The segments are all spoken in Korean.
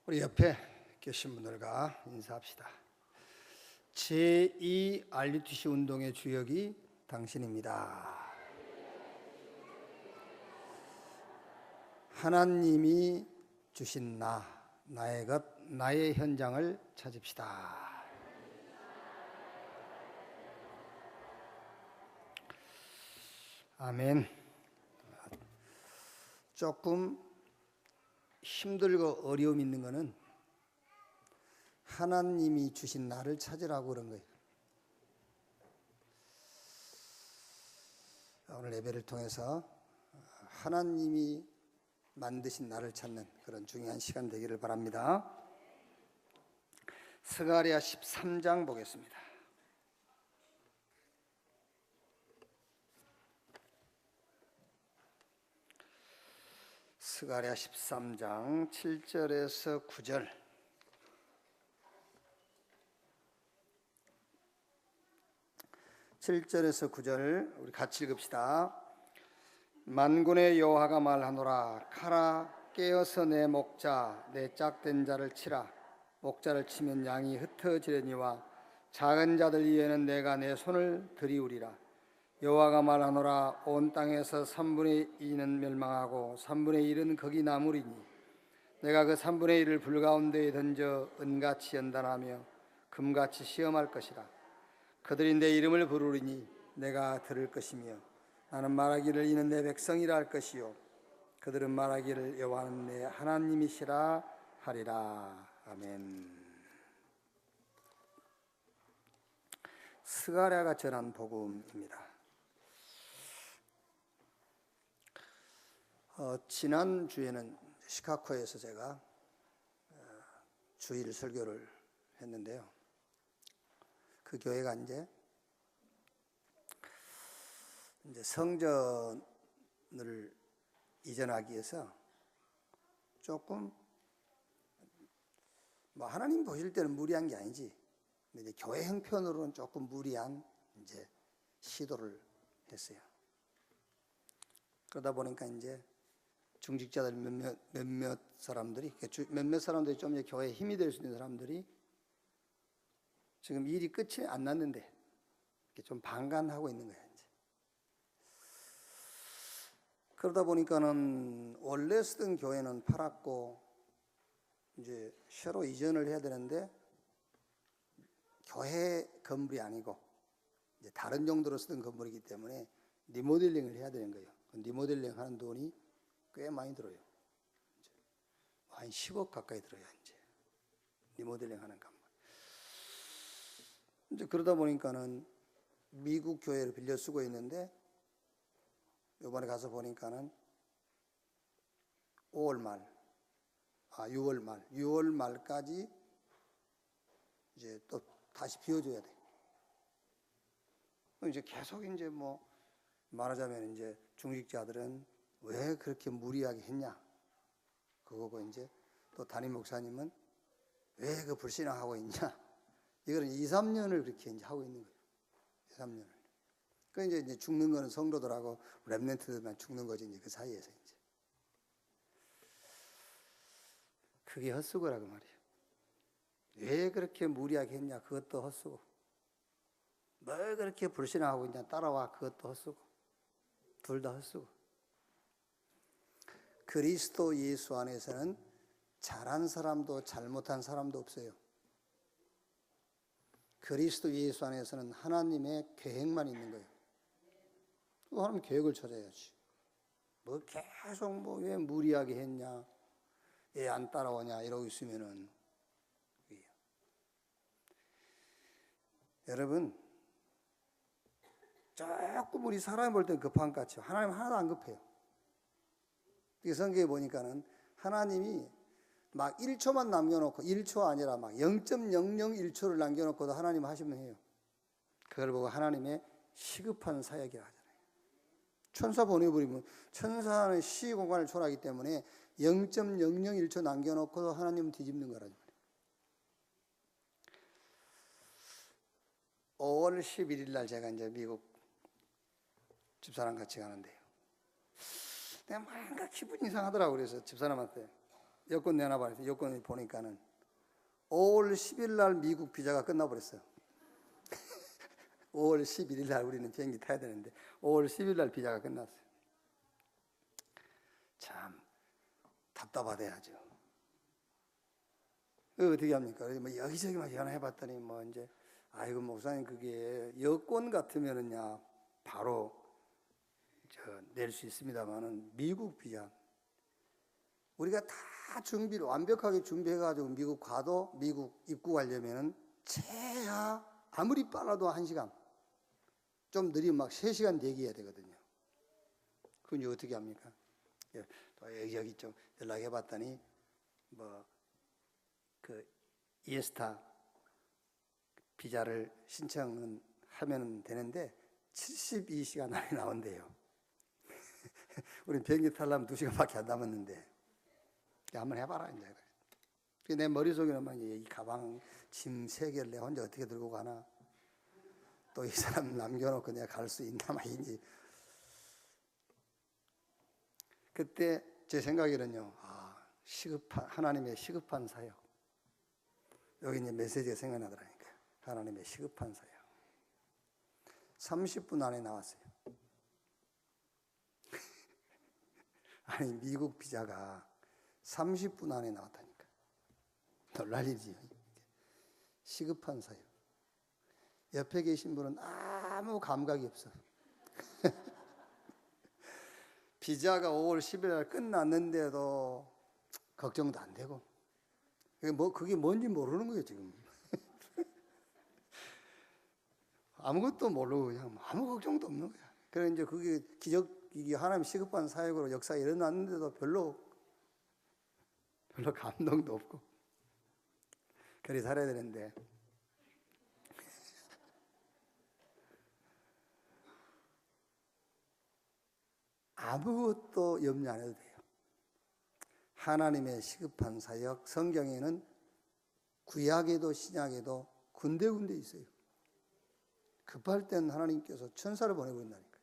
우리 옆에 계신 분들과 인사합시다. 제2 RUTC 운동의 주역이 당신입니다. 하나님이 주신 나의 것, 나의 현장을 찾읍시다. 아멘. 조금 힘들고 어려움 있는 것은 하나님이 주신 나를 찾으라고 그런 거예요. 오늘 예배를 통해서 하나님이 만드신 나를 찾는 그런 중요한 시간 되기를 바랍니다. 스가랴 13장 보겠습니다. 스가랴 13장 7절에서 9절. (7절에서 9절) 우리 같이 읽읍시다. 만군의 여호와가 말하노라. 가라, 깨어서 내 목자, 내 짝된 자를 치라. 목자를 치면 양이 흩어지려니와 작은 자들 위에는 내가 내 손을 들이우리라. 여호와가 말하노라. 온 땅에서 3분의 2는 멸망하고 3분의 1은 거기 남으리니 내가 그 3분의 1을 불 가운데에 던져 은같이 연단하며 금같이 시험할 것이라. 그들이 내 이름을 부르리니 내가 들을 것이며 나는 말하기를 이는 내 백성이라 할 것이요 그들은 말하기를 여호와는 내 하나님이시라 하리라. 아멘. 스가랴가 전한 복음입니다. 지난주에는 시카고에서 제가 주일 설교를 했는데요. 그 교회가 이제 성전을 이전하기 위해서 조금 하나님 보실 때는 무리한 게 아니지. 근데 이제 교회 형편으로는 조금 무리한 이제 시도를 했어요. 그러다 보니까 이제 중직자들 몇몇 사람들이 좀 이제 교회에 힘이 될 수 있는 사람들이 지금 일이 끝이 안 났는데 좀 방관하고 있는 거예요. 이제. 그러다 보니까는 원래 쓰던 교회는 팔았고 이제 새로 이전을 해야 되는데 교회 건물이 아니고 이제 다른 용도로 쓰던 건물이기 때문에 리모델링을 해야 되는 거예요. 리모델링 하는 돈이 꽤 많이 들어요. 한 10억 가까이 들어요. 이제 리모델링 하는 건물. 이제 그러다 보니까는 미국 교회를 빌려 쓰고 있는데 이번에 가서 보니까는 6월 말까지 이제 또 다시 비워줘야 돼. 이제 계속 이제 말하자면 이제 중직자들은 왜 그렇게 무리하게 했냐 그거고 이제 또 담임 목사님은 왜 그 불신앙하고 있냐 이거는 2-3년을 그렇게 이제 하고 있는 거예요. 2-3년을. 그 이제 죽는 거는 성도들하고 렘넌트들만 죽는 거지 이제 그 사이에서 이제. 그게 헛수고라고 말이에요. 왜 그렇게 무리하게 했냐 그것도 헛수고. 왜 그렇게 불신앙하고 있냐 따라와 그것도 헛수고. 둘 다 헛수고. 그리스도 예수 안에서는 잘한 사람도 잘못한 사람도 없어요. 그리스도 예수 안에서는 하나님의 계획만 있는 거예요. 하나님 계획을 찾아야지. 계속 왜 무리하게 했냐, 왜 안 따라오냐 이러고 있으면은 여러분 조금 우리 사람이 볼 때는 급한 것 같죠. 하나님 하나도 안 급해요. 이 성경에 보니까는 하나님이 1초만 남겨놓고 1초 아니라 0.001초를 남겨놓고도 하나님 하시면 해요. 그걸 보고 하나님의 시급한 사역이라 하잖아요. 천사 보내버리면 천사는 시 공간을 초월하기 때문에 0.001초 남겨놓고도 하나님은 뒤집는 거라죠. 5월 11일 날 제가 이제 미국 집사람 같이 가는데요. 내가 뭔가 기분이 이상하더라고. 그래서 집사람한테 여권 내놔버렸어요. 여권 보니까는 5월 10일 날 미국 비자가 끝나버렸어요. 5월 11일 날 우리는 비행기 타야 되는데 5월 10일 날 비자가 끝났어요. 참 답답하대야죠. 어떻게 합니까? 뭐 여기저기 막 전화해봤더니 뭐 이제 아이고 목사님 그게 여권 같으면은야 바로 낼 수 있습니다만은 미국 비자 우리가 다 준비를 완벽하게 준비해가지고 미국 가도 미국 입국하려면은 최하 아무리 빨라도 1시간 좀 느리면 막 3시간 대기해야 되거든요. 그건 어떻게 합니까? 또 여기 좀 연락해봤더니 뭐 그 이에스타 비자를 신청은 하면 되는데 72시간 안에 나온대요. 우린 비행기 타려면 2시간밖에 안 남았는데 한번 해봐라 이제. 내 머릿속에는 이 가방 짐 3개를 내가 혼자 어떻게 들고 가나, 또 이 사람 남겨놓고 내가 갈 수 있나 말이지. 그때 제 생각에는요, 시급한 하나님의 시급한 사역. 여기 이제 메시지가 생각나더라니까요. 하나님의 시급한 사역. 30분 안에 나왔어요. 아니 미국 비자가 30분 안에 나왔다니까. 놀랄 일이지. 시급한 사역. 옆에 계신 분은 아무 감각이 없어. 비자가 5월 10일 날 끝났는데도 걱정도 안 되고, 그게 뭔지 모르는 거예요 지금. 아무것도 모르고 그냥 아무 걱정도 없는 거야. 그래 이제 그게 이게 하나님 시급한 사역으로 역사에 일어났는데도 별로 감동도 없고 그리 살아야 되는데. 아무것도 염려 안 해도 돼요. 하나님의 시급한 사역, 성경에는 구약에도 신약에도 군데군데 있어요. 급할 때는 하나님께서 천사를 보내버린다니까요.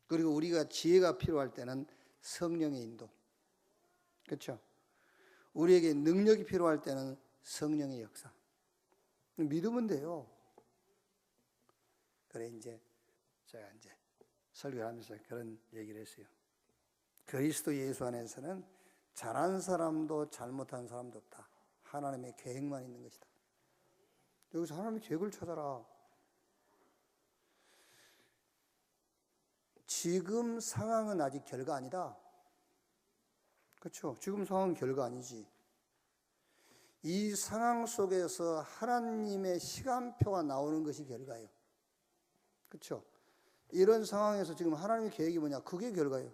그리고 우리가 지혜가 필요할 때는 성령의 인도. 그렇죠? 우리에게 능력이 필요할 때는 성령의 역사. 믿으면 돼요. 그래 제가 설교를 하면서 그런 얘기를 했어요. 그리스도 예수 안에서는 잘한 사람도 잘못한 사람도 없다. 하나님의 계획만 있는 것이다. 여기서 하나님의 계획을 찾아라. 지금 상황은 아직 결과 아니다. 그렇죠? 지금 상황은 결과 아니지. 이 상황 속에서 하나님의 시간표가 나오는 것이 결과예요. 그렇죠? 이런 상황에서 지금 하나님의 계획이 뭐냐? 그게 결과예요.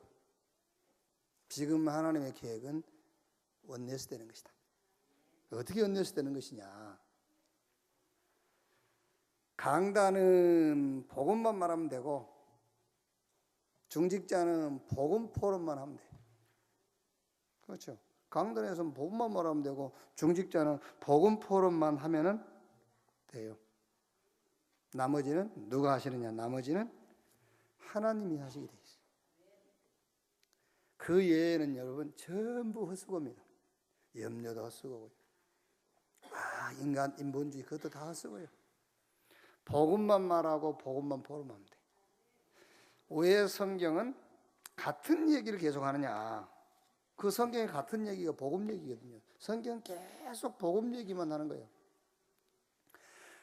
지금 하나님의 계획은 원내스 되는 것이다. 어떻게 원내스 되는 것이냐? 강단은 복음만 말하면 되고 중직자는 복음 포럼만 하면 돼. 그렇죠? 강단에서는 복음만 말하면 되고 중직자는 복음 포럼만 하면은 돼요. 나머지는 누가 하시느냐? 나머지는 하나님이 하시게 돼 있어요. 그 외에는 여러분 전부 헛수고입니다. 염려도 헛수고고요. 인본주의 그것도 다 헛수고예요. 복음만 말하고 복음만 포럼하면 돼. 왜 성경은 같은 얘기를 계속 하느냐? 그 성경의 같은 얘기가 복음 얘기거든요. 성경은 계속 복음 얘기만 하는 거예요.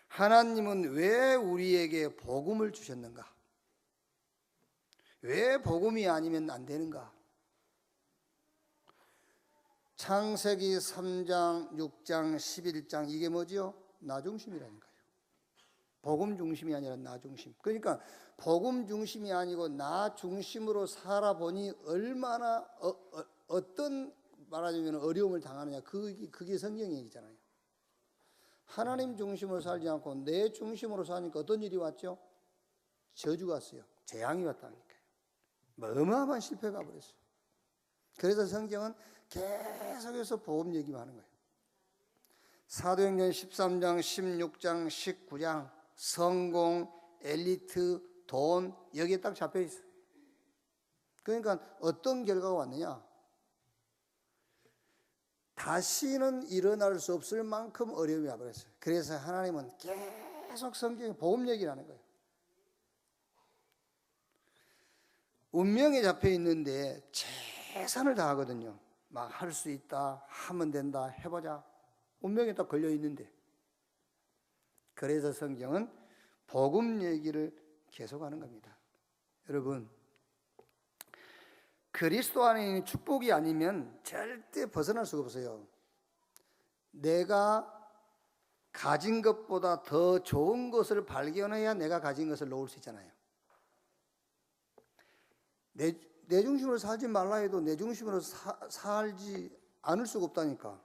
하나님은 왜 우리에게 복음을 주셨는가? 왜 복음이 아니면 안 되는가? 창세기 3장, 6장, 11장 이게 뭐죠? 나 중심이라니까요. 복음 중심이 아니라 나 중심. 그러니까 복음 중심이 아니고 나 중심으로 살아보니 얼마나 어떤 말하자면 어려움을 당하느냐. 그게 성경 얘기잖아요. 하나님 중심으로 살지 않고 내 중심으로 사니까 어떤 일이 왔죠? 저주가 왔어요. 재앙이 왔다니까요. 어마어마한 실패가 버렸어요. 그래서 성경은 계속해서 복음 얘기만 하는 거예요. 사도행전 13장, 16장, 19장 성공, 엘리트, 돈 여기에 딱 잡혀 있어요. 그러니까 어떤 결과가 왔느냐? 다시는 일어날 수 없을 만큼 어려움이 와버렸어요. 그래서 하나님은 계속 성경에 복음 얘기를 하는 거예요. 운명에 잡혀 있는데 최선을 다하거든요. 막 할 수 있다, 하면 된다, 해보자. 운명에 딱 걸려 있는데. 그래서 성경은 복음 얘기를 계속하는 겁니다. 여러분, 그리스도 안에 있는 축복이 아니면 절대 벗어날 수가 없어요. 내가 가진 것보다 더 좋은 것을 발견해야 내가 가진 것을 놓을 수 있잖아요. 내 중심으로 살지 말라 해도 내 중심으로 살지 않을 수가 없다니까.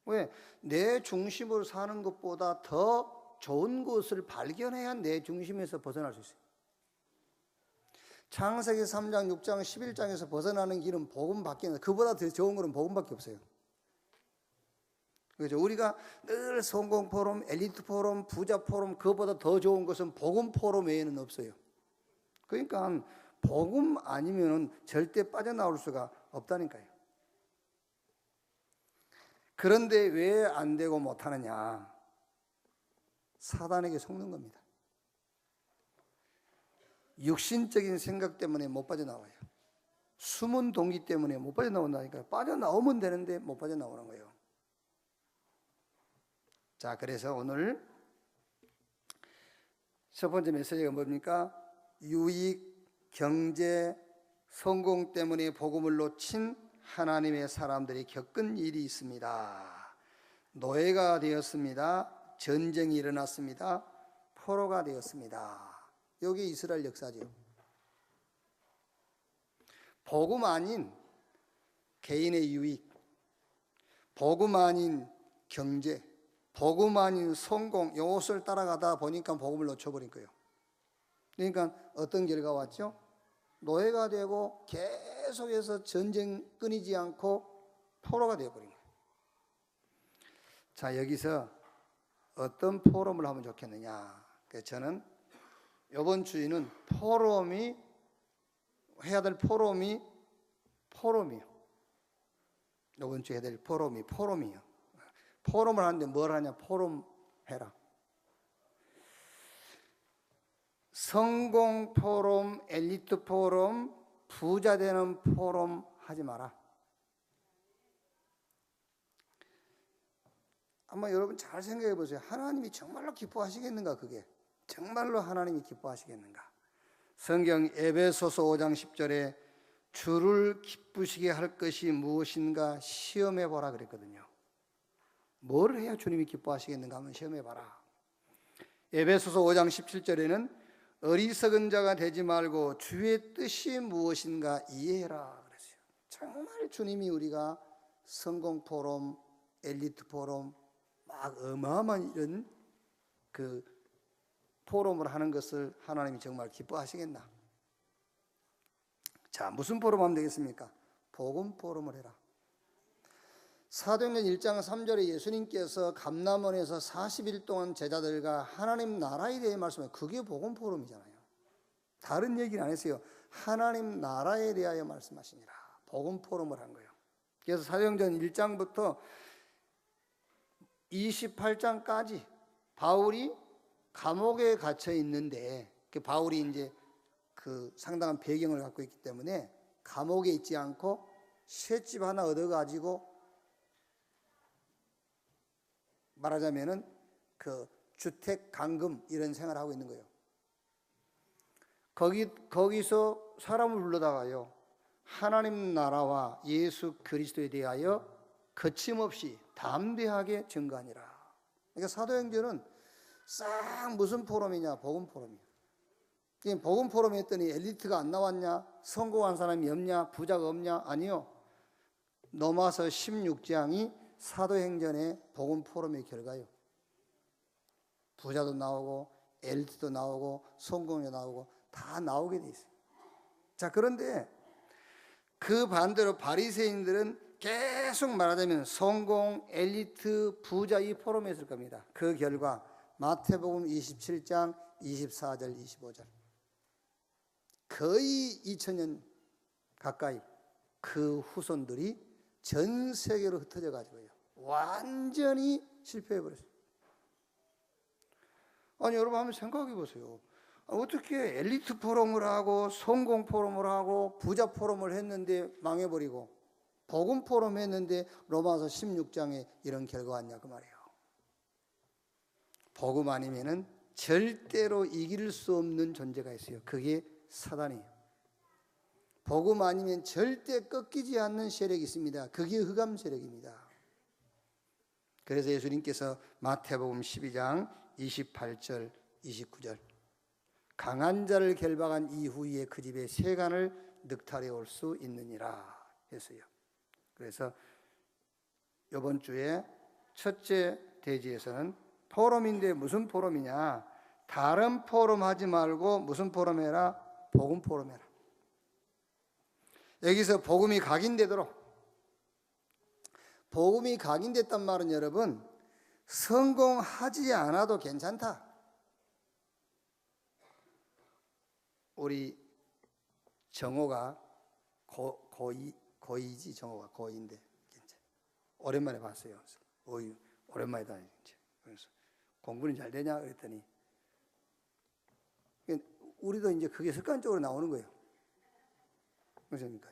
왜? 내 중심으로 사는 것보다 더 좋은 것을 발견해야 내 중심에서 벗어날 수 있어요. 창세기 3장, 6장, 11장에서 벗어나는 길은 복음밖에 없어요. 그보다 더 좋은 것은 복음밖에 없어요. 그렇죠? 우리가 늘 성공 포럼, 엘리트 포럼, 부자 포럼, 그보다 더 좋은 것은 복음 포럼 외에는 없어요. 그러니까 복음 아니면 절대 빠져나올 수가 없다니까요. 그런데 왜 안 되고 못하느냐? 사단에게 속는 겁니다. 육신적인 생각 때문에 못 빠져나와요. 숨은 동기 때문에 못 빠져나온다니까요. 빠져나오면 되는데 못 빠져나오는 거예요. 자, 그래서 오늘 첫 번째 메시지가 뭡니까? 유익, 경제, 성공 때문에 복음을 놓친 하나님의 사람들이 겪은 일이 있습니다. 노예가 되었습니다. 전쟁이 일어났습니다. 포로가 되었습니다. 이게 이스라엘 역사죠. 복음 아닌 개인의 유익, 복음 아닌 경제, 복음 아닌 성공, 이것을 따라가다 보니까 복음을 놓쳐버린 거예요. 그러니까 어떤 결과가 왔죠? 노예가 되고 계속해서 전쟁 끊이지 않고 포로가 되어버린 거예요. 자, 여기서 어떤 포럼을 하면 좋겠느냐? 그래서 저는 이번 주에는 해야 될 포럼이요. 이번 주에 해야 될 포럼이요. 포럼을 하는데 뭘 하냐? 포럼 해라. 성공 포럼, 엘리트 포럼, 부자 되는 포럼 하지 마라. 한번 여러분 잘 생각해 보세요. 하나님이 정말로 기뻐하시겠는가? 그게 정말로 하나님이 기뻐하시겠는가? 성경 에베소서 5장 10절에 주를 기쁘시게 할 것이 무엇인가 시험해 보라 그랬거든요. 뭘 해야 주님이 기뻐하시겠는가 하면 시험해 봐라. 에베소서 5장 17절에는 어리석은 자가 되지 말고 주의 뜻이 무엇인가 이해해라 그랬어요. 정말 주님이 우리가 성공 포럼, 엘리트 포럼, 막 어마어마한 이런 그 포럼을 하는 것을 하나님이 정말 기뻐하시겠나? 자, 무슨 포럼 하면 되겠습니까? 복음 포럼을 해라. 사도행전 1장 3절에 예수님께서 감람원에서 40일 동안 제자들과 하나님 나라에 대해 말씀해요. 그게 복음 포럼이잖아요. 다른 얘기는 안 했어요. 하나님 나라에 대하여 말씀하시니라. 복음 포럼을 한 거예요. 그래서 사도행전 1장부터 28장까지 바울이 감옥에 갇혀 있는데, 바울이 이제 그 상당한 배경을 갖고 있기 때문에 감옥에 있지 않고 셋집 하나 얻어가지고 말하자면은 그 주택 감금 이런 생활을 하고 있는 거예요. 거기서 사람을 불러다가요, 하나님 나라와 예수 그리스도에 대하여 거침없이 담대하게 증거하니라. 그러니까 사도행전은 싹 무슨 포럼이냐? 복음 포럼이에요. 복음 포럼 했더니 엘리트가 안 나왔냐? 성공한 사람이 없냐? 부자가 없냐? 아니요. 로마서 16장이 사도행전의 복음 포럼의 결과예요. 부자도 나오고 엘리트도 나오고 성공도 나오고 다 나오게 돼 있어요. 자, 그런데 그 반대로 바리새인들은 계속 말하자면 성공, 엘리트, 부자 이 포럼에 있을 겁니다. 그 결과 마태복음 27장 24절 25절 거의 2000년 가까이 그 후손들이 전 세계로 흩어져 가지고요. 완전히 실패해 버렸어요. 아니 여러분 한번 생각해 보세요. 어떻게 엘리트 포럼을 하고 성공 포럼을 하고 부자 포럼을 했는데 망해버리고 복음 포럼 했는데 로마서 16장에 이런 결과가 왔냐 그 말이에요. 복음 아니면은 절대로 이길 수 없는 존재가 있어요. 그게 사단이에요. 복음 아니면 절대 꺾이지 않는 세력이 있습니다. 그게 흑암 세력입니다. 그래서 예수님께서 마태복음 12장 28절 29절 강한 자를 결박한 이후에 그 집에 세간을 늑탈해 올 수 있느니라 했어요. 그래서 이번 주에 첫째 대지에서는 포럼인데 무슨 포럼이냐? 다른 포럼 하지 말고 무슨 포럼 해라? 복음 포럼 해라. 여기서 복음이 각인되도록. 복음이 각인됐단 말은 여러분 성공하지 않아도 괜찮다. 우리 정호가 고이지 정호가 고이인데 오랜만에 봤어요. 오랜만이다. 그래서 공부는 잘 되냐 그랬더니 우리도 이제 그게 습관적으로 나오는 거예요. 그러니까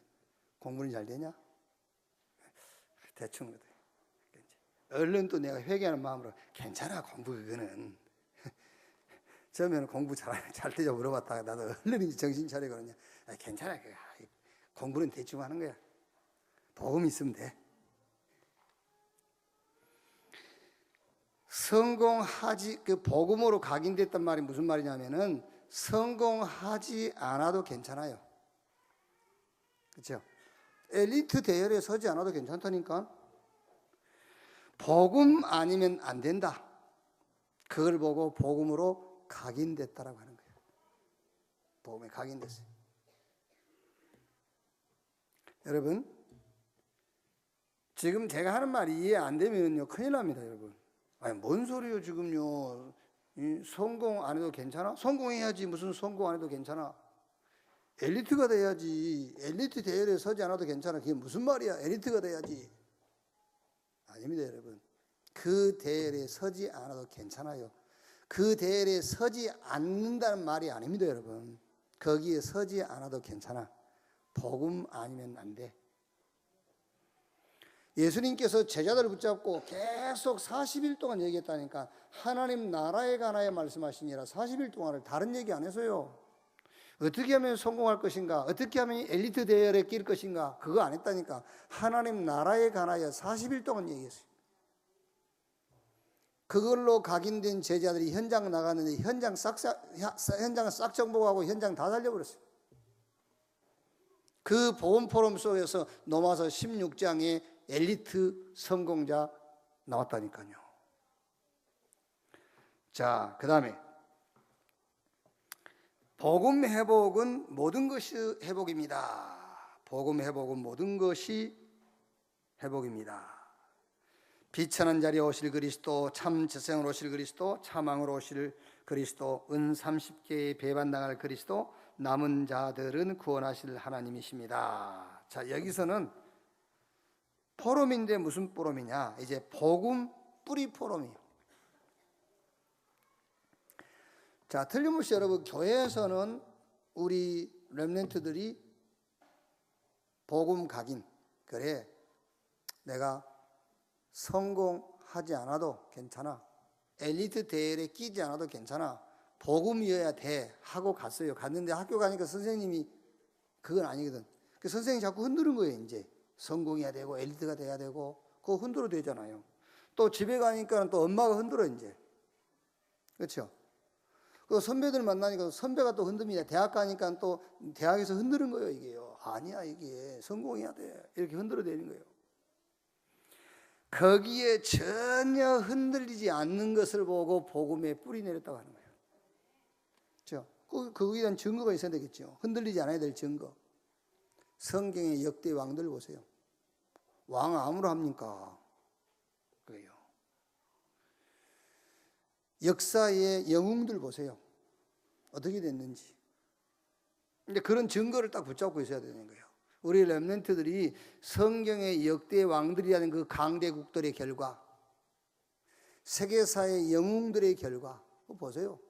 공부는 잘 되냐? 대충 그래. 얼른 또 내가 회개하는 마음으로 괜찮아 공부 그거는. 처음에는 공부 잘 되자 물어봤다가 나도 얼른 이제 정신 차리거든요. 괜찮아 그거. 공부는 대충 하는 거야. 복음 있으면 돼. 성공하지 그 복음으로 각인됐단 말이 무슨 말이냐면은 성공하지 않아도 괜찮아요. 그렇죠? 엘리트 대열에 서지 않아도 괜찮다니까. 복음 아니면 안 된다. 그걸 보고 복음으로 각인됐다라고 하는 거예요. 복음에 각인됐어요. 여러분, 지금 제가 하는 말이 이해 안 되면요 큰일 납니다, 여러분. 아니 뭔 소리요 지금요? 성공 안 해도 괜찮아? 성공해야지 무슨 성공 안 해도 괜찮아? 엘리트가 돼야지. 엘리트 대열에 서지 않아도 괜찮아. 그게 무슨 말이야? 엘리트가 돼야지. 아닙니다, 여러분. 그 대열에 서지 않아도 괜찮아요. 그 대열에 서지 않는다는 말이 아닙니다, 여러분. 거기에 서지 않아도 괜찮아. 복음 아니면 안 돼. 예수님께서 제자들을 붙잡고 계속 40일 동안 얘기했다니까. 하나님 나라에 관하여 말씀하시니라. 40일 동안을 다른 얘기 안 해서요. 어떻게 하면 성공할 것인가? 어떻게 하면 엘리트 대열에 낄 것인가? 그거 안 했다니까. 하나님 나라에 관하여 40일 동안 얘기했어요. 그걸로 각인된 제자들이 현장 나갔는데 현장을 싹 정복하고 현장 다 살려버렸어요. 그 보험 포럼 속에서 로마서 16장에 엘리트 성공자 나왔다니까요. 자, 그 다음에 복음 회복은 모든 것이 회복입니다. 복음 회복은 모든 것이 회복입니다. 비천한 자리에 오실 그리스도, 참 저생으로 오실 그리스도, 참왕으로 오실 그리스도, 은 30개의 배반당할 그리스도, 남은 자들은 구원하실 하나님이십니다. 자, 여기서는 포럼인데 무슨 포럼이냐? 이제 복음 뿌리 포럼이에요. 자, 틀림없이 여러분 교회에서는 우리 렘넌트들이 복음 각인, 그래 내가 성공하지 않아도 괜찮아, 엘리트 대열에 끼지 않아도 괜찮아, 복음이어야 돼 하고 갔어요. 갔는데 학교 가니까 선생님이 그건 아니거든. 그 선생님이 자꾸 흔드는 거예요. 이제 성공해야 되고 엘리트가 돼야 되고 그거 흔들어 되잖아요. 또 집에 가니까 또 엄마가 흔들어 이제. 그렇죠? 그 선배들 만나니까 선배가 또 흔듭니다. 대학 가니까 또 대학에서 흔드는 거예요. 이게요. 아니야 이게 성공해야 돼 이렇게 흔들어 되는 거예요. 거기에 전혀 흔들리지 않는 것을 보고 복음에 뿌리 내렸다고 하는 거예요. 그렇죠? 거기에 대한 증거가 있어야 되겠죠. 흔들리지 않아야 될 증거. 성경의 역대 왕들 보세요. 왕 암으로 합니까? 그래요. 역사의 영웅들 보세요. 어떻게 됐는지. 근데 그런 증거를 딱 붙잡고 있어야 되는 거예요. 우리 렘넌트들이 성경의 역대 왕들이라는 그 강대국들의 결과, 세계사의 영웅들의 결과, 그거 보세요.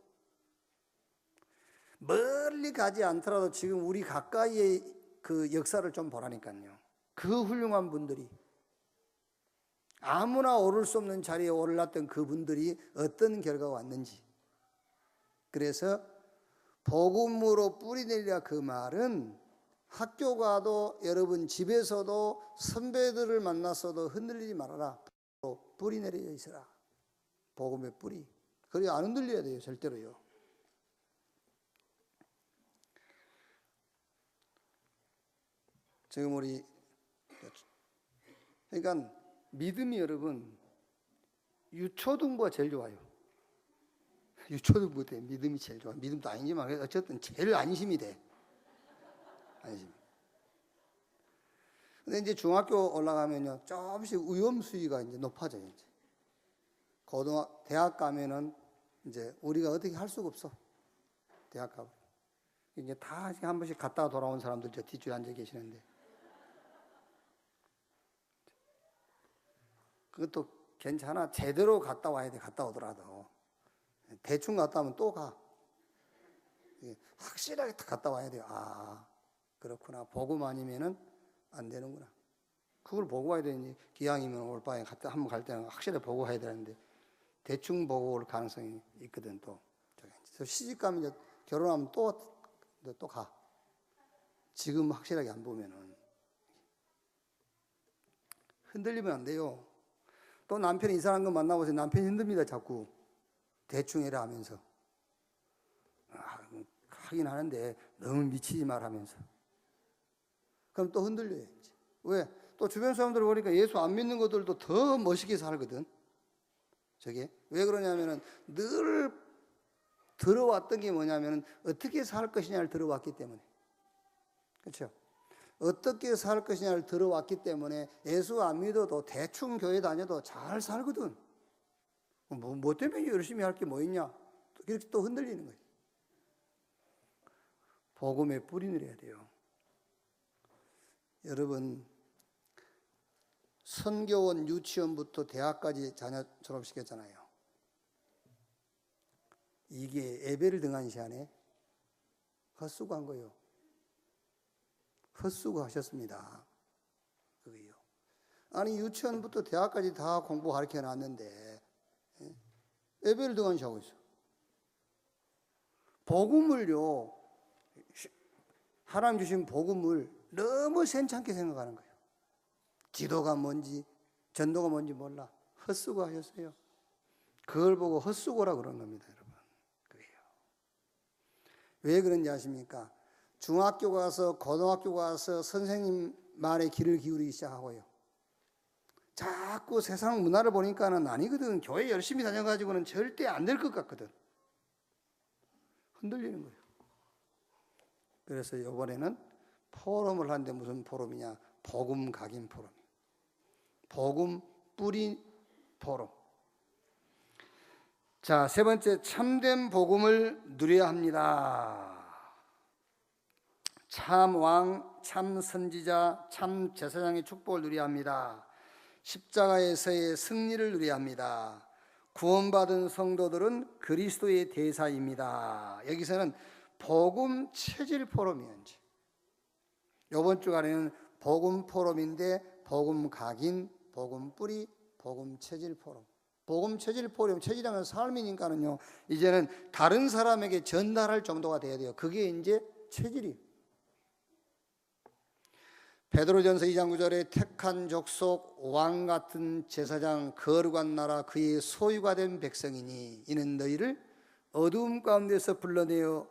멀리 가지 않더라도 지금 우리 가까이의 그 역사를 좀 보라니까요. 그 훌륭한 분들이, 아무나 오를 수 없는 자리에 올랐던 그분들이 어떤 결과가 왔는지. 그래서 복음으로 뿌리내리라, 그 말은 학교 가도 여러분 집에서도 선배들을 만났어도 흔들리지 말아라. 뿌리내려 있어라. 복음의 뿌리. 그래야 안 흔들려야 돼요, 절대로요. 지금 우리, 그러니까 믿음이 여러분 유초등부가 제일 좋아요. 유초등부 때 믿음이 제일 좋아. 믿음도 아니지만 어쨌든 제일 안심이 돼. 안심. 근데 이제 중학교 올라가면요, 조금씩 위험 수위가 이제 높아져요. 이제 대학 가면은 이제 우리가 어떻게 할 수가 없어. 대학 가고 이제 다 한 번씩 갔다 돌아온 사람들 저 뒷줄에 앉아 계시는데, 그것도 괜찮아. 제대로 갔다 와야 돼. 갔다 오더라도 대충 갔다 오면 또 가. 확실하게 갔다 와야 돼요. 아, 그렇구나. 복음 아니면은 안 되는구나. 그걸 보고 와야 되니, 기왕이면 올 바에 한번 갈 때는 확실히 보고 와야 되는데 대충 보고 올 가능성이 있거든. 또 시집 가면 이제 결혼하면 또 가. 지금 확실하게 안 보면은 흔들리면 안 돼요. 또 남편이 이상한 거 만나보세요. 남편이 흔듭니다. 자꾸 대충 해라 하면서. 하긴 하는데 너무 미치지 말하면서. 그럼 또 흔들려요. 이제. 왜? 또 주변 사람들 보니까 예수 안 믿는 것들도 더 멋있게 살거든. 저게 왜 그러냐면은 늘 들어왔던 게 뭐냐면은 어떻게 살 것이냐를 들어왔기 때문에. 그렇죠? 어떻게 살 것이냐를 들어왔기 때문에 예수 안 믿어도 대충 교회 다녀도 잘 살거든. 뭐 때문에 열심히 할 게 뭐 있냐? 이렇게 또 흔들리는 거예요. 복음에 뿌리 내려야 돼요. 여러분, 선교원 유치원부터 대학까지 자녀 졸업시켰잖아요. 이게 예배를 등한시하네. 헛수고한 거예요. 헛수고하셨습니다. 그게요. 아니 유치원부터 대학까지 다 공부 가르쳐 놨는데 예배를 등한시하고 있어. 복음을요, 하나님 주신 복음을 너무 괜찮게 생각하는 거예요. 기도가 뭔지 전도가 뭔지 몰라. 헛수고하셨어요. 그걸 보고 헛수고라 그런 겁니다, 여러분. 그래요. 왜 그런지 아십니까? 중학교 가서 고등학교 가서 선생님 말에 귀를 기울이기 시작하고요. 자꾸 세상 문화를 보니까는 아니거든. 교회 열심히 다녀가지고는 절대 안 될 것 같거든. 흔들리는 거예요. 그래서 이번에는 포럼을 하는데 무슨 포럼이냐? 복음 각인 포럼. 복음 뿌리 포럼. 자, 세 번째, 참된 복음을 누려야 합니다. 참 왕, 참 선지자, 참 제사장의 축복을 누려야 합니다. 십자가에서의 승리를 누려야 합니다. 구원받은 성도들은 그리스도의 대사입니다. 여기서는 복음 체질 포럼이에요. 이번 주간에는 복음 포럼인데 복음 각인, 복음 뿌리, 복음 체질 포럼. 복음 체질 포럼, 체질하면 삶이니까는요, 이제는 다른 사람에게 전달할 정도가 돼야 돼요. 그게 이제 체질이에요. 베드로전서 2장 9절에 택한 족속, 왕 같은 제사장, 거룩한 나라, 그의 소유가 된 백성이니 이는 너희를 어두움 가운데서 불러내어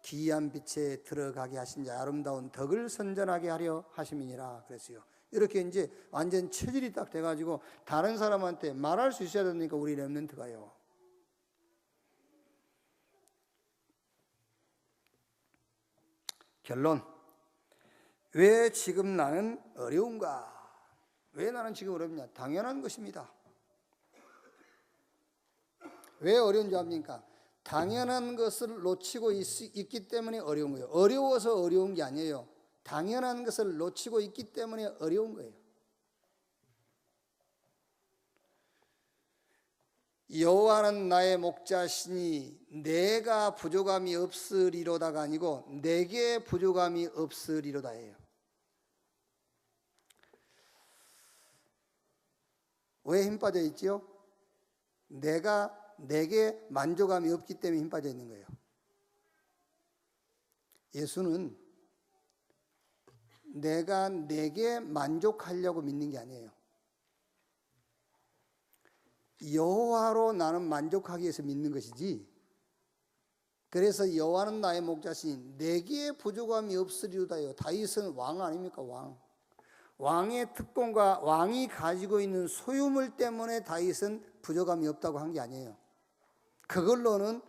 기이한 빛에 들어가게 하신 자, 아름다운 덕을 선전하게 하려 하심이니라 그랬어요. 이렇게 이제 완전 체질이 딱 돼가지고 다른 사람한테 말할 수 있어야 되니까 우리 렘넌트가요. 결론. 왜 지금 나는 어려운가? 왜 나는 지금 어렵냐? 당연한 것입니다. 왜 어려운지 압니까? 당연한 것을 놓치고 있기 때문에 어려운 거예요. 어려워서 어려운 게 아니에요. 당연한 것을 놓치고 있기 때문에 어려운 거예요. 여호와는 나의 목자시니 내가 부족함이 없으리로다가 아니고 내게 부족함이 없으리로다예요. 왜 힘 빠져 있지요? 내게 만족함이 없기 때문에 힘 빠져 있는 거예요. 예수는 내게 만족하려고 믿는 게 아니에요. 여호와로 나는 만족하기 위해서 믿는 것이지. 그래서 여호와는 나의 목자시니 내게 부족함이 없으리로다요. 다윗은 왕 아닙니까? 왕의 특권과 왕이 가지고 있는 소유물 때문에 다윗은 부족함이 없다고 한 게 아니에요. 그걸로는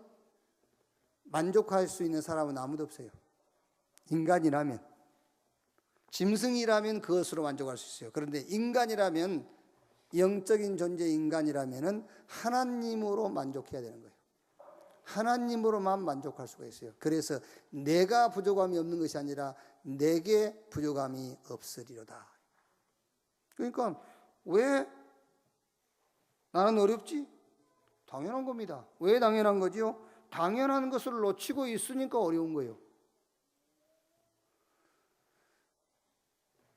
만족할 수 있는 사람은 아무도 없어요. 인간이라면, 짐승이라면 그것으로 만족할 수 있어요. 그런데 인간이라면, 영적인 존재 인간이라면 하나님으로 만족해야 되는 거예요. 하나님으로만 만족할 수가 있어요. 그래서 내가 부족함이 없는 것이 아니라 내게 부족함이 없으리로다. 그러니까 왜 나는 어렵지? 당연한 겁니다. 왜 당연한 거지요? 당연한 것을 놓치고 있으니까 어려운 거예요.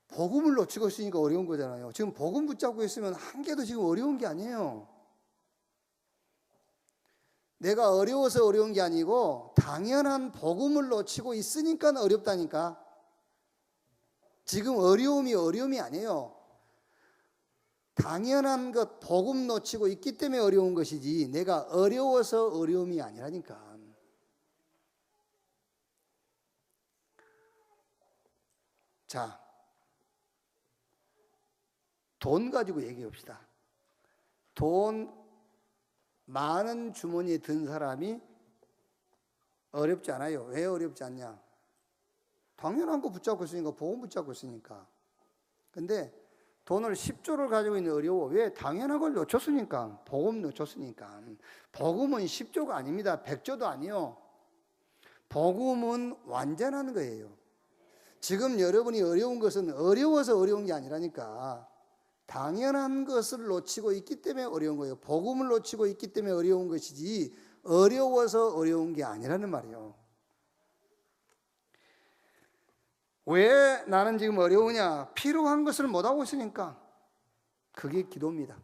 복음을 놓치고 있으니까 어려운 거잖아요. 지금 복음 붙잡고 있으면 한 개도 지금 어려운 게 아니에요. 내가 어려워서 어려운 게 아니고 당연한 복음을 놓치고 있으니까 어렵다니까. 지금 어려움이 아니에요. 당연한 것 복음 놓치고 있기 때문에 어려운 것이지 내가 어려워서 어려움이 아니라니까. 자, 돈 가지고 얘기합시다. 돈 많은 주머니에 든 사람이 어렵지 않아요. 왜 어렵지 않냐? 당연한 거 붙잡고 있으니까, 복음 붙잡고 있으니까. 근데 돈을 10조를 가지고 있는 어려워. 왜? 당연한 걸 놓쳤으니까. 복음 놓쳤으니까. 복음은 10조가 아닙니다. 100조도 아니요. 복음은 완전한 거예요. 지금 여러분이 어려운 것은 어려워서 어려운 게 아니라니까. 당연한 것을 놓치고 있기 때문에 어려운 거예요. 복음을 놓치고 있기 때문에 어려운 것이지 어려워서 어려운 게 아니라는 말이에요. 왜 나는 지금 어려우냐? 필요한 것을 못하고 있으니까. 그게 기도입니다.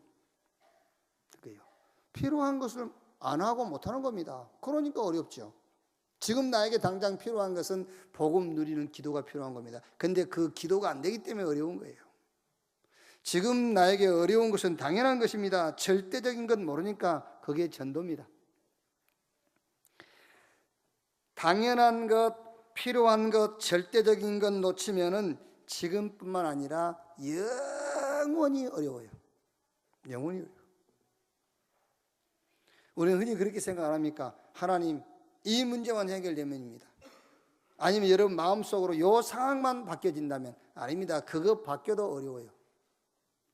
그게요. 필요한 것을 안 하고 못하는 겁니다. 그러니까 어렵죠. 지금 나에게 당장 필요한 것은 복음 누리는 기도가 필요한 겁니다. 근데 그 기도가 안 되기 때문에 어려운 거예요. 지금 나에게 어려운 것은 당연한 것입니다. 절대적인 건 모르니까 그게 전도입니다. 당연한 것, 필요한 것, 절대적인 것 놓치면은 지금뿐만 아니라 영원히 어려워요. 영원히 어려워요. 우리는 흔히 그렇게 생각 안 합니까? 하나님, 이 문제만 해결되면입니다. 아니면 여러분 마음속으로 이 상황만 바뀌어진다면 아닙니다. 그거 바뀌어도 어려워요.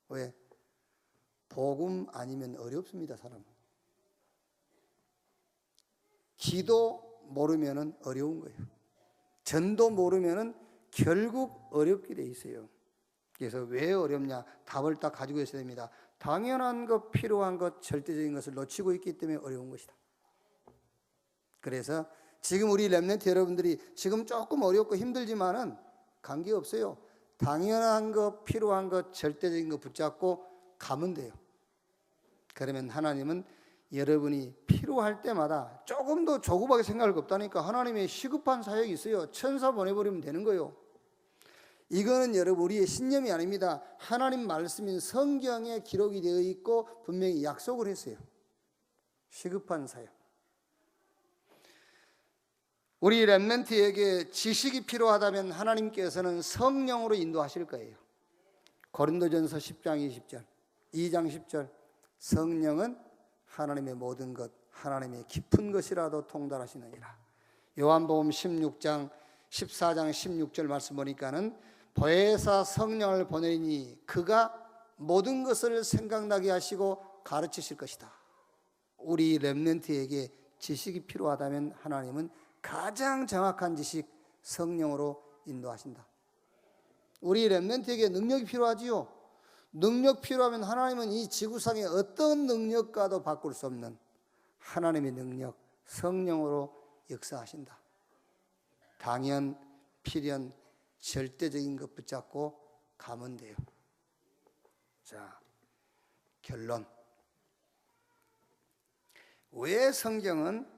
왜? 복음 아니면 어렵습니다, 사람은. 기도 모르면 어려운 거예요. 전도 모르면 결국 어렵게 돼 있어요. 그래서 왜 어렵냐? 답을 딱 가지고 있어야 됩니다. 당연한 것, 필요한 것, 절대적인 것을 놓치고 있기 때문에 어려운 것이다. 그래서 지금 우리 렘넌트 여러분들이 지금 조금 어렵고 힘들지만은 관계없어요. 당연한 것, 필요한 것, 절대적인 것 붙잡고 가면 돼요. 그러면 하나님은 여러분이 필요할 때마다 조금 더 조급하게 생각할 거 없다니까. 하나님의 시급한 사역이 있어요. 천사 보내버리면 되는 거예요. 이거는 여러분 우리의 신념이 아닙니다. 하나님 말씀인 성경에 기록이 되어 있고 분명히 약속을 했어요. 시급한 사역. 우리 렘넌트에게 지식이 필요하다면 하나님께서는 성령으로 인도하실 거예요. 고린도전서 10장 20절, 2장 10절. 성령은 하나님의 모든 것, 하나님의 깊은 것이라도 통달하시느니라. 요한복음 16장 14장 16절 말씀 보니까는 보혜사 성령을 보내니 그가 모든 것을 생각나게 하시고 가르치실 것이다. 우리 렘넌트에게 지식이 필요하다면 하나님은 가장 정확한 지식 성령으로 인도하신다. 우리 렘넌트에게 능력이 필요하지요. 능력 필요하면 하나님은 이 지구상의 어떤 능력과도 바꿀 수 없는 하나님의 능력, 성령으로 역사하신다. 당연, 필연, 절대적인 것 붙잡고 가면 돼요. 자, 결론. 왜 성경은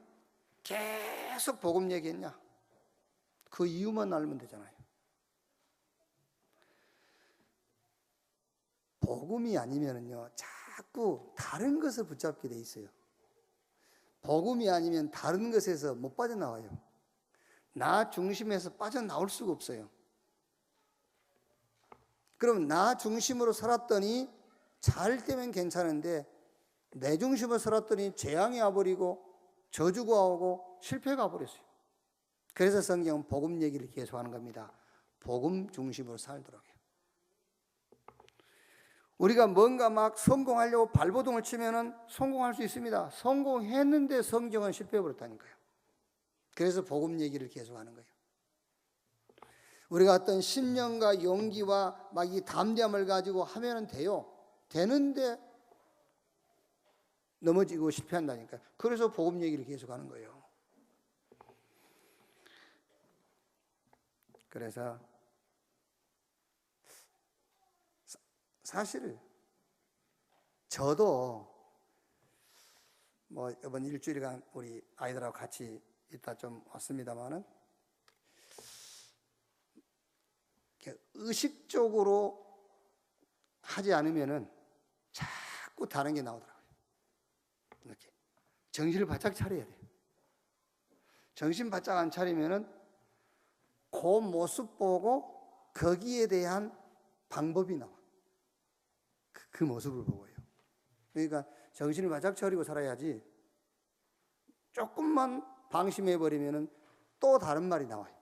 계속 복음 얘기했냐? 그 이유만 알면 되잖아요. 복음이 아니면요, 자꾸 다른 것을 붙잡게 돼 있어요. 복음이 아니면 다른 것에서 못 빠져나와요. 나 중심에서 빠져나올 수가 없어요. 그럼 나 중심으로 살았더니 잘 되면 괜찮은데 내 중심으로 살았더니 재앙이 와버리고 저주가 오고 실패가 와버렸어요. 그래서 성경은 복음 얘기를 계속하는 겁니다. 복음 중심으로 살도록 해요. 우리가 뭔가 막 성공하려고 발버둥을 치면은 성공할 수 있습니다. 성공했는데 성경은 실패해버렸다니까요. 그래서 복음 얘기를 계속하는 거예요. 우리가 어떤 신념과 용기와 막 이 담대함을 가지고 하면은 돼요. 되는데 넘어지고 실패한다니까요. 그래서 복음 얘기를 계속하는 거예요. 그래서 사실 저도 뭐 이번 일주일간 우리 아이들하고 같이 있다 좀 왔습니다만은 의식적으로 하지 않으면은 자꾸 다른 게 나오더라고요. 이렇게 정신을 바짝 차려야 돼요. 정신 바짝 안 차리면은 그 모습 보고 거기에 대한 방법이 나와. 그 모습을 보고요. 그러니까 정신을 바짝 차리고 살아야지 조금만 방심해버리면은 또 다른 말이 나와요.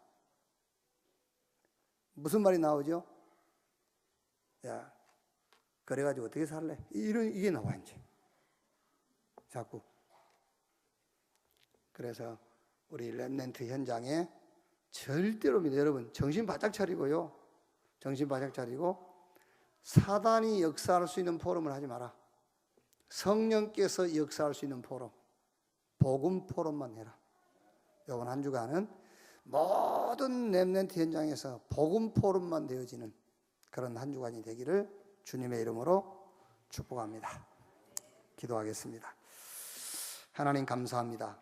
무슨 말이 나오죠? 야, 그래가지고 어떻게 살래? 이게 나와 이제 자꾸. 그래서 우리 렘넌트 현장에 절대로 여러분 정신 바짝 차리고요. 정신 바짝 차리고 사단이 역사할 수 있는 포럼을 하지 마라. 성령께서 역사할 수 있는 포럼, 복음 포럼만 해라. 이번 한 주간은 모든 렘넌트 현장에서 복음 포럼만 되어지는 그런 한 주간이 되기를 주님의 이름으로 축복합니다. 기도하겠습니다. 하나님 감사합니다.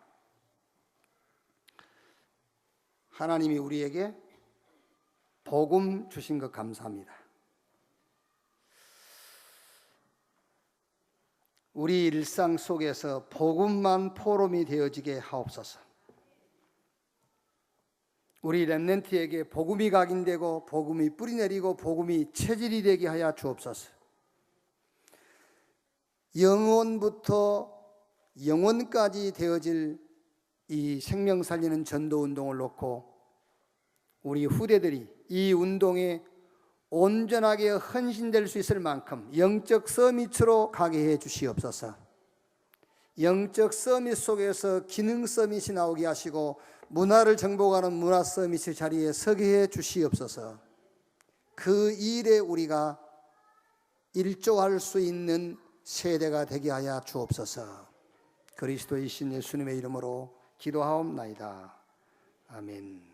하나님이 우리에게 복음 주신 것 감사합니다. 우리 일상 속에서 복음만 포럼이 되어지게 하옵소서. 우리 렘넌트에게 복음이 각인되고 복음이 뿌리내리고 복음이 체질이 되게 하여 주옵소서. 영혼부터 영혼까지 되어질 이 생명 살리는 전도 운동을 놓고 우리 후대들이 이 운동에 온전하게 헌신될 수 있을 만큼 영적 서밋으로 가게 해 주시옵소서. 영적 서밋 속에서 기능 서밋이 나오게 하시고 문화를 정복하는 문화 서밋의 자리에 서게 해 주시옵소서. 그 일에 우리가 일조할 수 있는 세대가 되게 하여 주옵소서. 그리스도의 신 예수님의 이름으로 기도하옵나이다. 아멘.